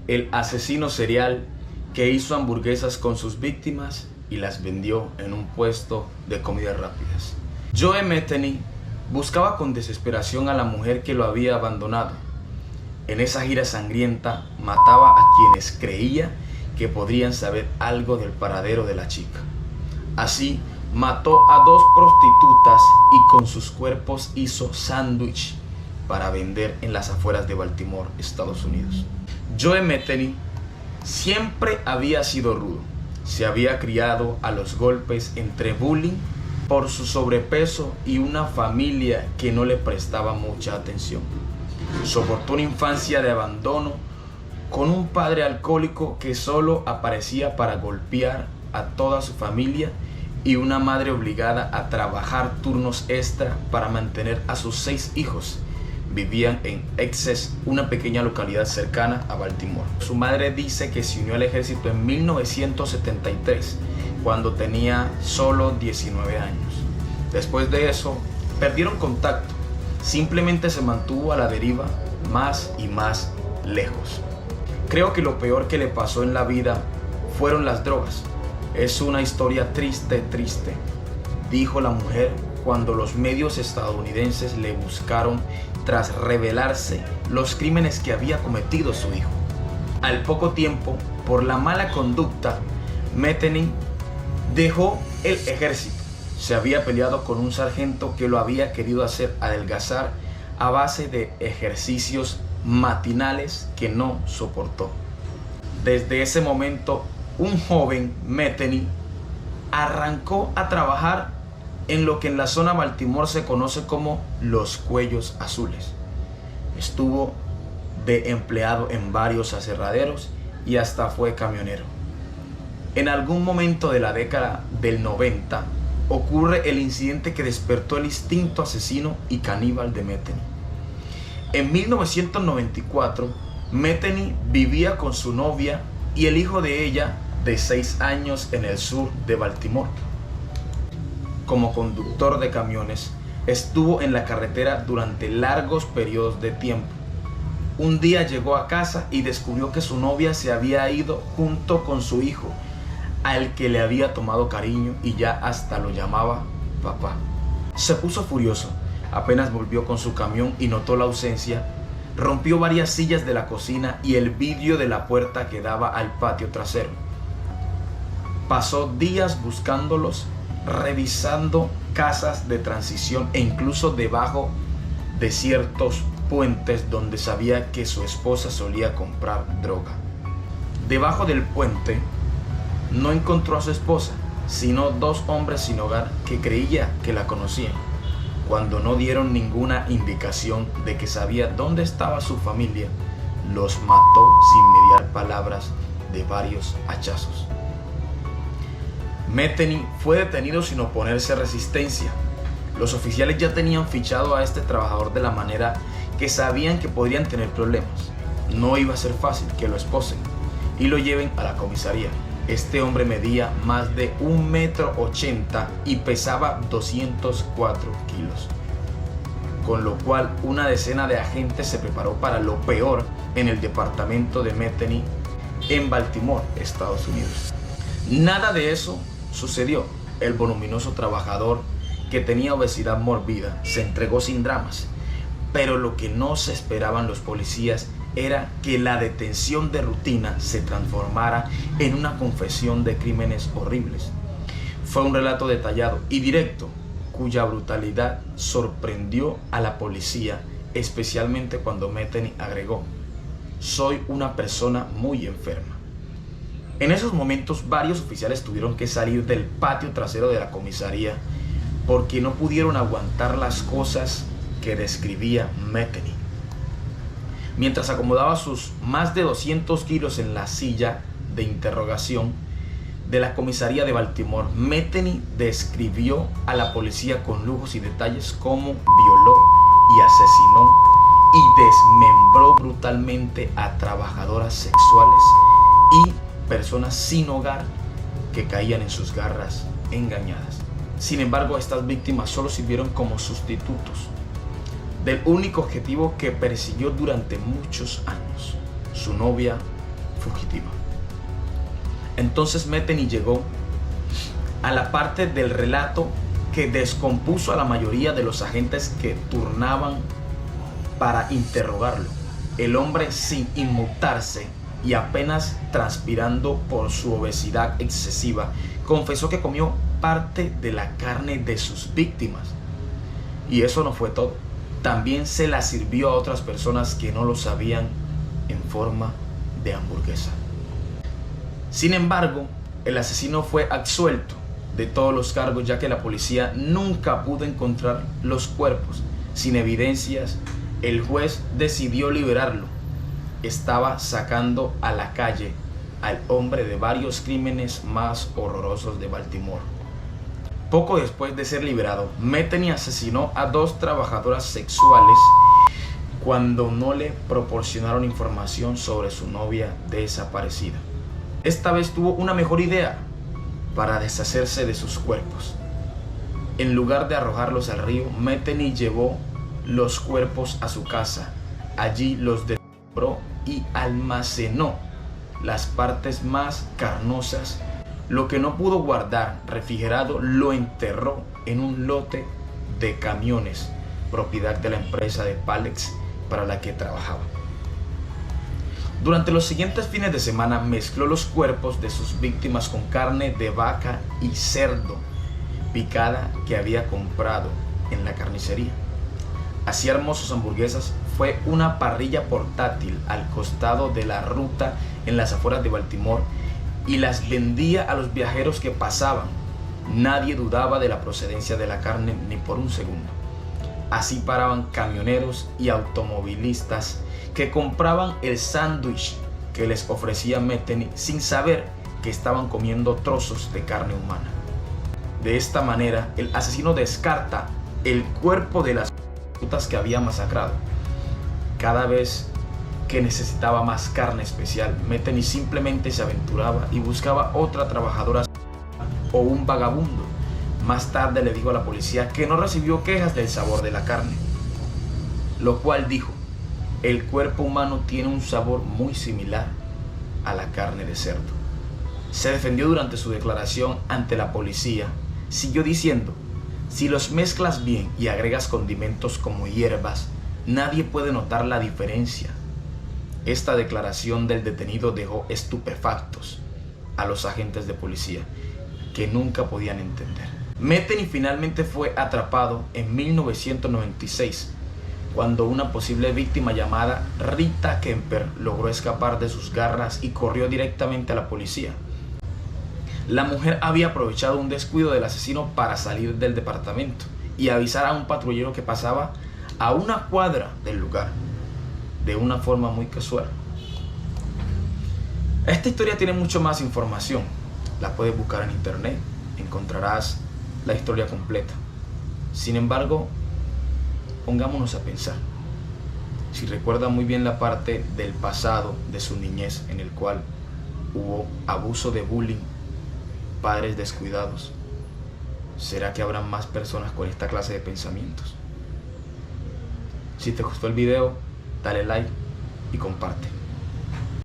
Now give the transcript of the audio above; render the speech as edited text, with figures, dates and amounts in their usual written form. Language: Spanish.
el asesino serial que hizo hamburguesas con sus víctimas y las vendió en un puesto de comidas rápidas. Joe Metheny buscaba con desesperación a la mujer que lo había abandonado. En esa gira sangrienta mataba a quienes creía que podrían saber algo del paradero de la chica. Así, mató a 2 prostitutas y con sus cuerpos hizo sándwich para vender en las afueras de Baltimore, Estados Unidos. Joe Metheny siempre había sido rudo. Se había criado a los golpes entre bullying por su sobrepeso y una familia que no le prestaba mucha atención. Soportó una infancia de abandono con un padre alcohólico que solo aparecía para golpear a toda su familia y una madre obligada a trabajar turnos extra para mantener a sus 6 hijos. Vivían en Essex, una pequeña localidad cercana a Baltimore. Su madre dice que se unió al ejército en 1973, cuando tenía solo 19 años. Después de eso, perdieron contacto. Simplemente se mantuvo a la deriva más y más lejos. Creo que lo peor que le pasó en la vida fueron las drogas. Es una historia triste, dijo la mujer cuando los medios estadounidenses le buscaron tras revelarse los crímenes que había cometido su hijo. Al poco tiempo, por la mala conducta, Metheny dejó el ejército. Se había peleado con un sargento que lo había querido hacer adelgazar a base de ejercicios matinales que no soportó. Desde ese momento, un joven Metheny arrancó a trabajar en lo que en la zona Baltimore se conoce como los cuellos azules. Estuvo de empleado en varios aserraderos y hasta fue camionero. En algún momento de la década del 90 ocurre el incidente que despertó el instinto asesino y caníbal de Metheny. En 1994, Metheny vivía con su novia y el hijo de ella de 6 años en el sur de Baltimore. Como conductor de camiones, estuvo en la carretera durante largos periodos de tiempo. Un día llegó a casa y descubrió que su novia se había ido junto con su hijo, al que le había tomado cariño y ya hasta lo llamaba papá. Se puso furioso. Apenas volvió con su camión y notó la ausencia, rompió varias sillas de la cocina y el vidrio de la puerta que daba al patio trasero. Pasó días buscándolos, revisando casas de transición e incluso debajo de ciertos puentes donde sabía que su esposa solía comprar droga. Debajo del puente no encontró a su esposa, sino 2 hombres sin hogar que creía que la conocían. Cuando no dieron ninguna indicación de que sabía dónde estaba su familia, los mató sin mediar palabras de varios hachazos. Metheny fue detenido sin oponerse resistencia. Los oficiales ya tenían fichado a este trabajador de la manera que sabían que podrían tener problemas. No iba a ser fácil que lo esposen y lo lleven a la comisaría. Este hombre medía más de 1,80 m y pesaba 204 kilos. Con lo cual, una decena de agentes se preparó para lo peor en el departamento de Metheny en Baltimore, Estados Unidos. Nada de eso sucedió. El voluminoso trabajador, que tenía obesidad mórbida, se entregó sin dramas. Pero lo que no se esperaban los policías era que la detención de rutina se transformara en una confesión de crímenes horribles. Fue un relato detallado y directo, cuya brutalidad sorprendió a la policía, especialmente cuando Metheny agregó: "Soy una persona muy enferma". En esos momentos, varios oficiales tuvieron que salir del patio trasero de la comisaría porque no pudieron aguantar las cosas que describía Metheny. Mientras acomodaba sus más de 200 kilos en la silla de interrogación de la comisaría de Baltimore, Metheny describió a la policía con lujos y detalles cómo violó y asesinó y desmembró brutalmente a trabajadoras sexuales y personas sin hogar que caían en sus garras engañadas. Sin embargo, estas víctimas solo sirvieron como sustitutos del único objetivo que persiguió durante muchos años: su novia fugitiva. Entonces Metheny llegó a la parte del relato que descompuso a la mayoría de los agentes que turnaban para interrogarlo. El hombre, sin inmutarse y apenas transpirando por su obesidad excesiva, confesó que comió parte de la carne de sus víctimas. Y eso no fue todo. También se la sirvió a otras personas que no lo sabían en forma de hamburguesa. Sin embargo, el asesino fue absuelto de todos los cargos, ya que la policía nunca pudo encontrar los cuerpos. Sin evidencias, el juez decidió liberarlo. Estaba sacando a la calle al hombre de varios crímenes más horrorosos de Baltimore. Poco después de ser liberado, Metheny asesinó a 2 trabajadoras sexuales cuando no le proporcionaron información sobre su novia desaparecida. Esta vez tuvo una mejor idea para deshacerse de sus cuerpos. En lugar de arrojarlos al río, Metheny llevó los cuerpos a su casa. Allí los desmembró y almacenó las partes más carnosas. Lo que no pudo guardar refrigerado lo enterró en un lote de camiones, propiedad de la empresa de Palex para la que trabajaba. Durante los siguientes fines de semana mezcló los cuerpos de sus víctimas con carne de vaca y cerdo picada que había comprado en la carnicería. Hacía hermosas hamburguesas. Fue una parrilla portátil al costado de la ruta en las afueras de Baltimore y las vendía a los viajeros que pasaban. Nadie dudaba de la procedencia de la carne ni por un segundo. Así paraban camioneros y automovilistas que compraban el sándwich que les ofrecía Metheny sin saber que estaban comiendo trozos de carne humana. De esta manera, el asesino descarta el cuerpo de las prostitutas que había masacrado. Cada vez que necesitaba más carne especial, Metheny simplemente se aventuraba y buscaba otra trabajadora o un vagabundo. Más tarde le dijo a la policía que no recibió quejas del sabor de la carne, lo cual dijo: el cuerpo humano tiene un sabor muy similar a la carne de cerdo. Se defendió durante su declaración ante la policía. Siguió diciendo: si los mezclas bien y agregas condimentos como hierbas, nadie puede notar la diferencia. Esta declaración del detenido dejó estupefactos a los agentes de policía, que nunca podían entender. Metheny finalmente fue atrapado en 1996, cuando una posible víctima llamada Rita Kemper logró escapar de sus garras y corrió directamente a la policía. La mujer había aprovechado un descuido del asesino para salir del departamento y avisar a un patrullero que pasaba a una cuadra del lugar, de una forma muy casual. Esta historia tiene mucho más información. La puedes buscar en internet, encontrarás la historia completa. Sin embargo, pongámonos a pensar. Si recuerda muy bien la parte del pasado de su niñez en el cual hubo abuso de bullying, padres descuidados, ¿será que habrá más personas con esta clase de pensamientos? Si te gustó el video, dale like y comparte.